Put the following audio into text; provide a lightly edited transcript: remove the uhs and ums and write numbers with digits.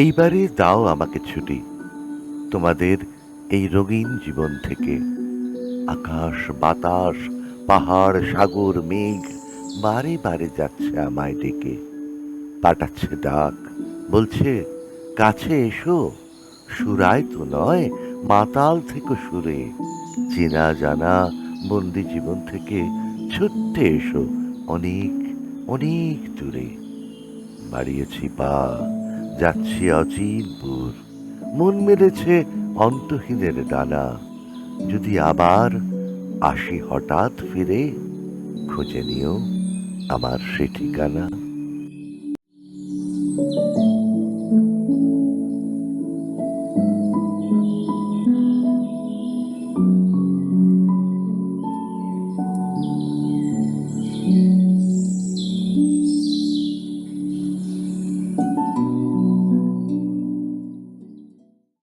এইবারে দাও আমাকে ছুটি তোমাদের এই রঙিন জীবন থেকে। আকাশ বাতাস পাহাড় সাগর মেঘ বারে বারে যাচ্ছে আমায় ডেকে, পাঠাচ্ছে ডাক, বলছে কাছে এসো। সুরায় তো নয়, মাতাল থেকে সুরে, চেনা জানা বন্দি জীবন থেকে ছুটতে এসো অনেক অনেক দূরে। বাড়িয়েছি পা, যাচ্ছি অচিন দূর, মন মেলেছে অন্তহীনের ডানা। যদি আবার আসি হঠাৎ ফিরে, খুঁজে নিও আমার সে ঠিকানা।